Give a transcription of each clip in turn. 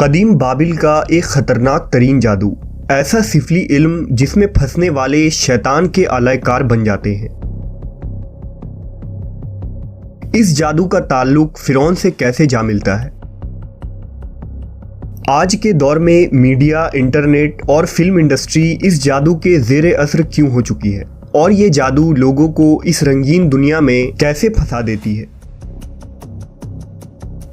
قدیم بابل کا ایک خطرناک ترین جادو، ایسا سفلی علم جس میں پھنسنے والے شیطان کے آلہ کار بن جاتے ہیں۔ اس جادو کا تعلق فرعون سے کیسے جا ملتا ہے؟ آج کے دور میں میڈیا، انٹرنیٹ اور فلم انڈسٹری اس جادو کے زیر اثر کیوں ہو چکی ہے، اور یہ جادو لوگوں کو اس رنگین دنیا میں کیسے پھنسا دیتی ہے؟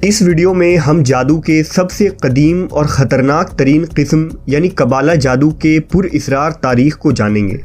اس ویڈیو میں ہم جادو کے سب سے قدیم اور خطرناک ترین قسم یعنی قبالہ جادو کے پر اسرار تاریخ کو جانیں گے۔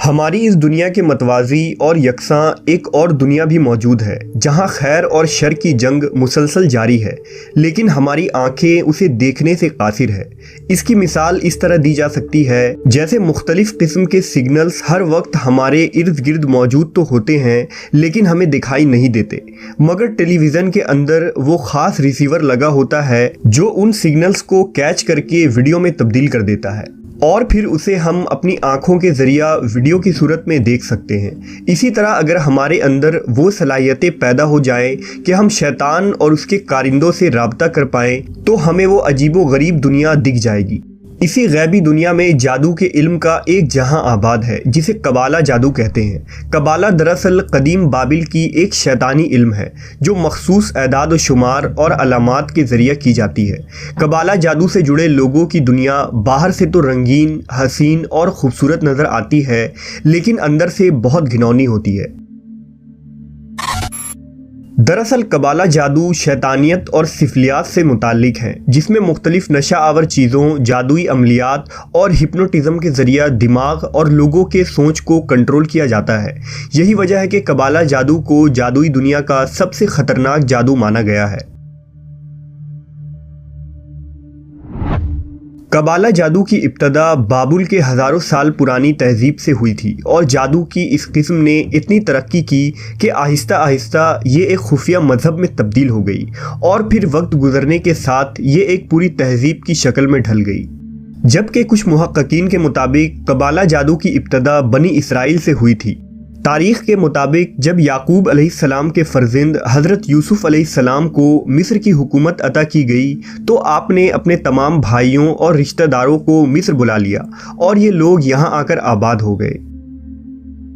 ہماری اس دنیا کے متوازی اور یکساں ایک اور دنیا بھی موجود ہے جہاں خیر اور شر کی جنگ مسلسل جاری ہے، لیکن ہماری آنکھیں اسے دیکھنے سے قاصر ہے۔ اس کی مثال اس طرح دی جا سکتی ہے جیسے مختلف قسم کے سگنلز ہر وقت ہمارے ارد گرد موجود تو ہوتے ہیں لیکن ہمیں دکھائی نہیں دیتے، مگر ٹیلی ویژن کے اندر وہ خاص ریسیور لگا ہوتا ہے جو ان سگنلز کو کیچ کر کے ویڈیو میں تبدیل کر دیتا ہے، اور پھر اسے ہم اپنی آنکھوں کے ذریعہ ویڈیو کی صورت میں دیکھ سکتے ہیں۔ اسی طرح اگر ہمارے اندر وہ صلاحیتیں پیدا ہو جائیں کہ ہم شیطان اور اس کے کارندوں سے رابطہ کر پائیں تو ہمیں وہ عجیب و غریب دنیا دکھ جائے گی۔ اسی غیبی دنیا میں جادو کے علم کا ایک جہاں آباد ہے جسے قبالہ جادو کہتے ہیں۔ قبالہ دراصل قدیم بابل کی ایک شیطانی علم ہے جو مخصوص اعداد و شمار اور علامات کے ذریعے کی جاتی ہے۔ قبالہ جادو سے جڑے لوگوں کی دنیا باہر سے تو رنگین، حسین اور خوبصورت نظر آتی ہے، لیکن اندر سے بہت گھناؤنی ہوتی ہے۔ دراصل قبالہ جادو شیطانیت اور سفلیات سے متعلق ہے، جس میں مختلف نشہ آور چیزوں، جادوئی عملیات اور ہپنوٹزم کے ذریعہ دماغ اور لوگوں کے سوچ کو کنٹرول کیا جاتا ہے۔ یہی وجہ ہے کہ قبالہ جادو کو جادوئی دنیا کا سب سے خطرناک جادو مانا گیا ہے۔ قبالہ جادو کی ابتدا بابل کے ہزاروں سال پرانی تہذیب سے ہوئی تھی، اور جادو کی اس قسم نے اتنی ترقی کی کہ آہستہ آہستہ یہ ایک خفیہ مذہب میں تبدیل ہو گئی، اور پھر وقت گزرنے کے ساتھ یہ ایک پوری تہذیب کی شکل میں ڈھل گئی۔ جبکہ کچھ محققین کے مطابق قبالہ جادو کی ابتدا بنی اسرائیل سے ہوئی تھی۔ تاریخ کے مطابق جب یعقوب علیہ السلام کے فرزند حضرت یوسف علیہ السلام کو مصر کی حکومت عطا کی گئی تو آپ نے اپنے تمام بھائیوں اور رشتہ داروں کو مصر بلا لیا، اور یہ لوگ یہاں آ کر آباد ہو گئے۔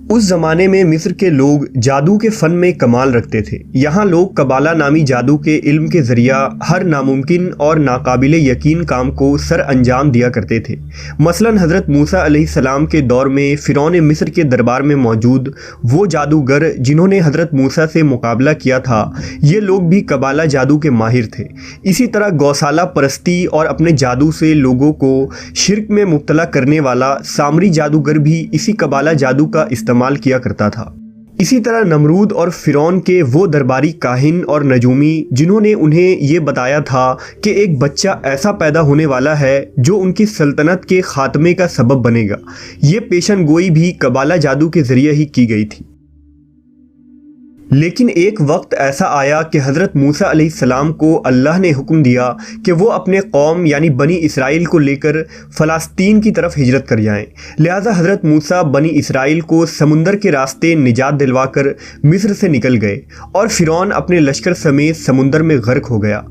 اس زمانے میں مصر کے لوگ جادو کے فن میں کمال رکھتے تھے۔ یہاں لوگ قبالہ نامی جادو کے علم کے ذریعہ ہر ناممکن اور ناقابل یقین کام کو سر انجام دیا کرتے تھے۔ مثلا حضرت موسیٰ علیہ السلام کے دور میں فرعون مصر کے دربار میں موجود وہ جادوگر جنہوں نے حضرت موسیٰ سے مقابلہ کیا تھا، یہ لوگ بھی قبالہ جادو کے ماہر تھے۔ اسی طرح گوسالہ پرستی اور اپنے جادو سے لوگوں کو شرک میں مبتلا کرنے والا سامری جادوگر بھی اسی قبالہ جادو کا استعمال کیا کرتا تھا۔ اسی طرح نمرود اور فرعون کے وہ درباری کاہن اور نجومی جنہوں نے انہیں یہ بتایا تھا کہ ایک بچہ ایسا پیدا ہونے والا ہے جو ان کی سلطنت کے خاتمے کا سبب بنے گا، یہ پیشن گوئی بھی قبالہ جادو کے ذریعے ہی کی گئی تھی۔ لیکن ایک وقت ایسا آیا کہ حضرت موسیٰ علیہ السلام کو اللہ نے حکم دیا کہ وہ اپنے قوم یعنی بنی اسرائیل کو لے کر فلسطین کی طرف ہجرت کر جائیں۔ لہٰذا حضرت موسیٰ بنی اسرائیل کو سمندر کے راستے نجات دلوا کر مصر سے نکل گئے، اور فرعون اپنے لشکر سمیت سمندر میں غرق ہو گیا۔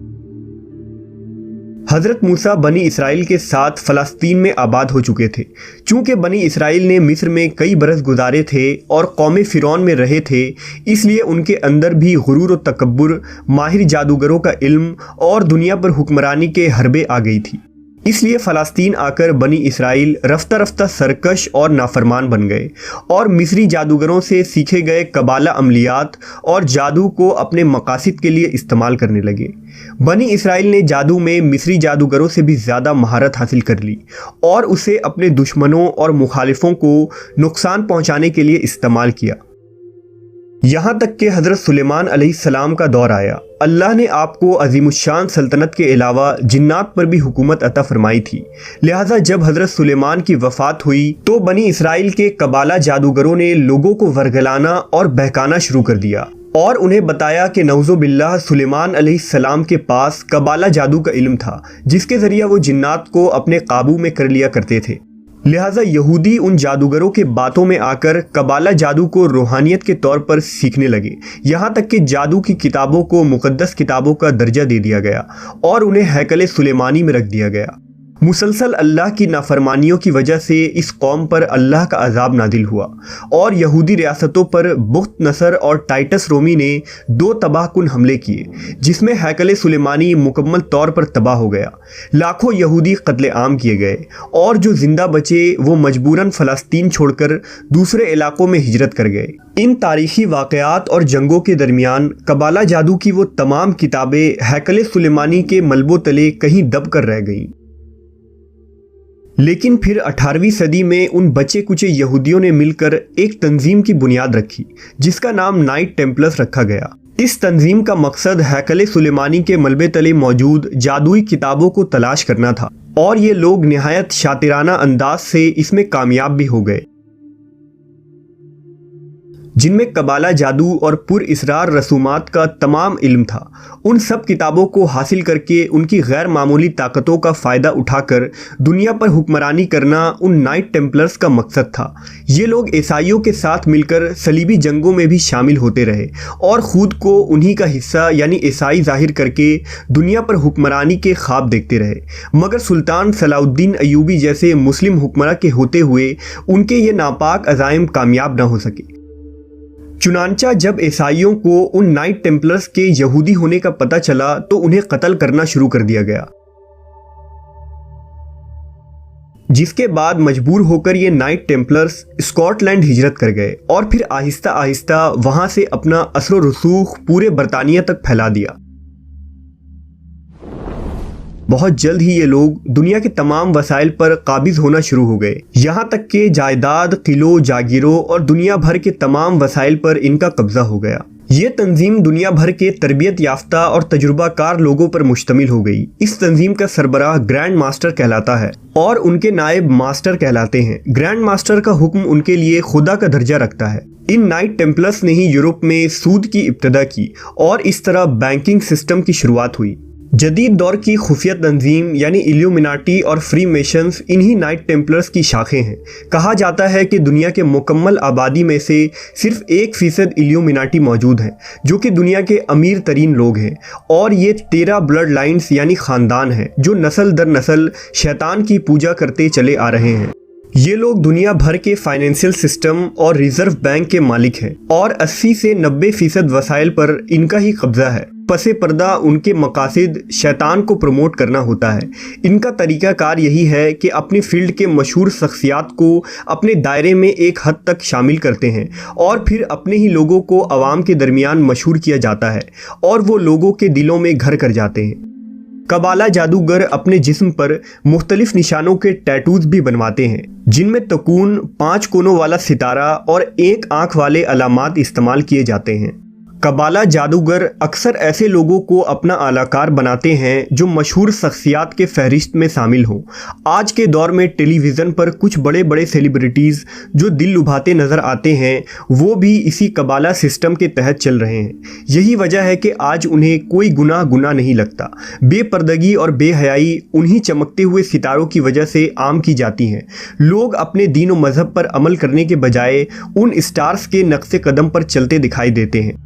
حضرت موسیٰ بنی اسرائیل کے ساتھ فلسطین میں آباد ہو چکے تھے۔ چونکہ بنی اسرائیل نے مصر میں کئی برس گزارے تھے اور قوم فرعون میں رہے تھے، اس لیے ان کے اندر بھی غرور و تکبر، ماہر جادوگروں کا علم اور دنیا پر حکمرانی کے حربے آ گئی تھی۔ اس لیے فلسطین آ کر بنی اسرائیل رفتہ رفتہ سرکش اور نافرمان بن گئے، اور مصری جادوگروں سے سیکھے گئے قبالہ عملیات اور جادو کو اپنے مقاصد کے لیے استعمال کرنے لگے۔ بنی اسرائیل نے جادو میں مصری جادوگروں سے بھی زیادہ مہارت حاصل کر لی، اور اسے اپنے دشمنوں اور مخالفوں کو نقصان پہنچانے کے لیے استعمال کیا۔ یہاں تک کہ حضرت سلیمان علیہ السلام کا دور آیا۔ اللہ نے آپ کو عظیم الشان سلطنت کے علاوہ جنات پر بھی حکومت عطا فرمائی تھی۔ لہٰذا جب حضرت سلیمان کی وفات ہوئی تو بنی اسرائیل کے قبالہ جادوگروں نے لوگوں کو ورگلانا اور بہکانا شروع کر دیا، اور انہیں بتایا کہ نعوذ باللہ سلیمان علیہ السلام کے پاس قبالہ جادو کا علم تھا، جس کے ذریعہ وہ جنات کو اپنے قابو میں کر لیا کرتے تھے۔ लिहाजा यहूदी उन जादूगरों के बातों में आकर कबाला जादू को रूहानियत के तौर पर सीखने लगे। यहाँ तक कि जादू की किताबों को मुकद्दस किताबों का दर्जा दे दिया गया और उन्हें हैकल सुलेमानी में रख दिया गया। मुसलसल अल्लाह की नाफरमानियों की वजह से इस कौम पर अल्लाह का अजाब नादिल हुआ और यहूदी रियासतों पर बुख्त नसर और टाइटस रोमी ने 2 तबाहकुन हमले किए, जिसमें हैकल सुलेमानी मुकम्मल तौर पर तबाह हो गया। लाखों यहूदी कत्ले आम किए गए और जो जिंदा बचे वो मजबूरन फ़लस्तीन छोड़कर दूसरे इलाकों में हिजरत कर गए। इन तारीखी वाक़यात और जंगों के दरमियान कबाला जादू की वो तमाम किताबें हैकल सुलेमानी के मलबों तले कहीं दब कर रह गईं। लेकिन फिर 18वीं सदी में उन बचे कुचे यहूदियों ने मिलकर एक तंजीम की बुनियाद रखी, जिसका नाम नाइट टेम्पलर्स रखा गया। इस तंजीम का मकसद हैकल सुलेमानी के मलबे तले मौजूद जादुई किताबों को तलाश करना था और ये लोग निहायत शातिराना अंदाज से इसमें कामयाब भी हो गए, जिनमें कबाला जादू और पुर इसरार रसूमात का तमाम इल्म था। उन सब किताबों को हासिल करके उनकी गैर मामूली ताकतों का फ़ायदा उठाकर दुनिया पर हुक्मरानी करना उन नाइट टेम्पलर्स का मकसद था। ये लोग ईसाइयों के साथ मिलकर सलीबी जंगों में भी शामिल होते रहे और ख़ुद को उन्हीं का हिस्सा यानी ईसाई जाहिर करके दुनिया पर हुक्मरानी के ख्वाब देखते रहे, मगर सुल्तान सलाउद्दीन अयूबी जैसे मुस्लिम हुक्मरान के होते हुए उनके ये नापाक अज़ाइम कामयाब न हो सके। चुनांचा जब ईसाइयों को उन नाइट टेम्पलर्स के यहूदी होने का पता चला तो उन्हें कत्ल करना शुरू कर दिया गया, जिसके बाद मजबूर होकर ये नाइट टेम्पलर्स स्कॉटलैंड हिजरत कर गए और फिर आहिस्ता आहिस्ता वहां से अपना असर रसूख पूरे बरतानिया तक फैला दिया। बहुत जल्द ही ये लोग दुनिया के तमाम वसाइल पर काबिज होना शुरू हो गए, यहाँ तक कि जायदाद, किलों, जागीरों और दुनिया भर के तमाम वसाइल पर इनका कब्जा हो गया। ये तंजीम दुनिया भर के तरबियत याफ्ता और तजुर्बाकार लोगों पर मुश्तमिल हो गई। इस तंजीम का सरबराह ग्रैंड मास्टर कहलाता है और उनके नायब मास्टर कहलाते हैं। ग्रैंड मास्टर का हुक्म उनके लिए खुदा का दर्जा रखता है। इन नाइट टेम्पलर्स ने ही यूरोप में सूद की इब्तिदा की और इस तरह बैंकिंग सिस्टम की शुरुआत हुई। जदीद दौर की खुफिया तंजीम यानी इल्यूमिनाटी और फ्री मेशंस इन्हीं नाइट टेम्पलर्स की शाखें हैं। कहा जाता है कि दुनिया के मुकम्मल आबादी में से सिर्फ 1% इल्यूमिनाटी मौजूद हैं, जो कि दुनिया के अमीर तरीन लोग हैं, और ये 13 ब्लड लाइन्स यानी ख़ानदान हैं जो नस्ल दर नस्ल शैतान की पूजा करते चले आ रहे हैं। ये लोग दुनिया भर के फाइनेंशियल सिस्टम और रिजर्व बैंक के मालिक हैं और 80 से 90% वसाइल पर इनका ही कब्जा है। पसे पर्दा उनके मकासद शैतान को प्रमोट करना होता है। इनका तरीक़ाकार यही है कि अपनी फील्ड के मशहूर शख्सियात को अपने दायरे में एक हद तक शामिल करते हैं और फिर अपने ही लोगों को आवाम के दरमियान मशहूर किया जाता है और वो लोगों के दिलों में घर कर जाते हैं। कबाला जादूगर अपने जिस्म पर मुख्तलिफ निशानों के टैटूज भी बनवाते हैं, जिनमें तकून, 5 कोनों वाला सितारा और 1 आँख वाले अलामात इस्तेमाल किए जाते हैं। कबाला जादूगर अक्सर ऐसे लोगों को अपना आलाकार बनाते हैं जो मशहूर शख्सियात के फहरिस्त में शामिल हों। आज के दौर में टेलीविज़न पर कुछ बड़े बड़े सेलिब्रिटीज़ जो दिल लुभाते नज़र आते हैं वो भी इसी कबाला सिस्टम के तहत चल रहे हैं। यही वजह है कि आज उन्हें कोई गुनाह नहीं लगता। बेपर्दगी और बेहयाई उन्हीं चमकते हुए सितारों की वजह से आम की जाती हैं। लोग अपने दीन और मज़हब पर अमल करने के बजाय उन स्टार्स के नक्शे कदम पर चलते दिखाई देते हैं।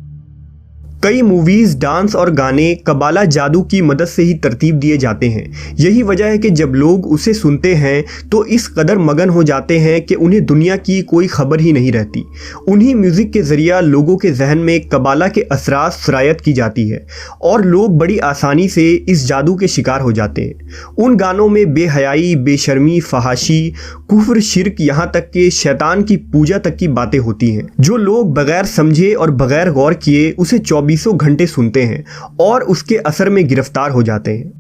कई मूवीज़, डांस और गाने कबाला जादू की मदद से ही तरतीब दिए जाते हैं। यही वजह है कि जब लोग उसे सुनते हैं तो इस कदर मगन हो जाते हैं कि उन्हें दुनिया की कोई खबर ही नहीं रहती। उन्हीं म्यूज़िक के ज़रिया लोगों के जहन में कबाला के असरार सरायत की जाती है और लोग बड़ी आसानी से इस जादू के शिकार हो जाते हैं। उन गानों में बेहयाई, बेशर्मी, फहाशी, कुफ्र, शिर्क, यहाँ तक कि शैतान की पूजा तक की बातें होती हैं, जो लोग बग़ैर समझे और बग़ैर गौर किए उसे 24 घंटे सुनते हैं और उसके असर में गिरफ्तार हो जाते हैं।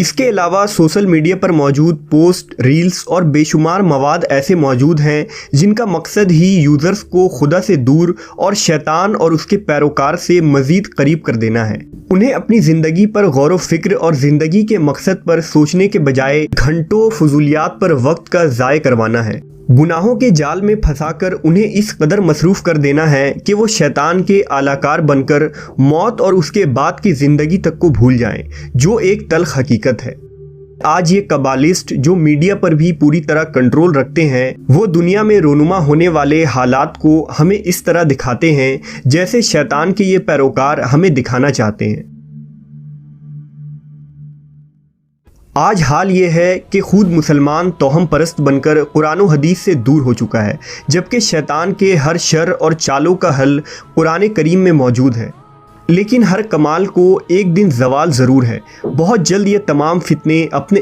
इसके अलावा सोशल मीडिया पर मौजूद पोस्ट, रील्स और बेशुमार मवाद ऐसे मौजूद हैं जिनका मकसद ही यूज़र्स को खुदा से दूर और शैतान और उसके पैरोकार से मज़ीद करीब कर देना है। उन्हें अपनी ज़िंदगी पर गौर व फिक्र और ज़िंदगी के मकसद पर सोचने के बजाय घंटों फजूलियात पर वक्त का ज़ाय करवाना है। गुनाहों के जाल में फंसाकर उन्हें इस कदर मसरूफ़ कर देना है कि वो शैतान के आलाकार बनकर मौत और उसके बाद की ज़िंदगी तक को भूल जाएं, जो एक तल्ख हकीकत है। آج یہ قبالسٹ جو میڈیا پر بھی پوری طرح کنٹرول رکھتے ہیں، وہ دنیا میں رونما ہونے والے حالات کو ہمیں اس طرح دکھاتے ہیں جیسے شیطان کے یہ پیروکار ہمیں دکھانا چاہتے ہیں۔ آج حال یہ ہے کہ خود مسلمان توہم پرست بن کر قرآن و حدیث سے دور ہو چکا ہے، جبکہ شیطان کے ہر شر اور چالوں کا حل قرآن کریم میں موجود ہے۔ لیکن ہر کمال کو ایک دن زوال ضرور ہے۔ بہت جلد یہ تمام فتنے اپنے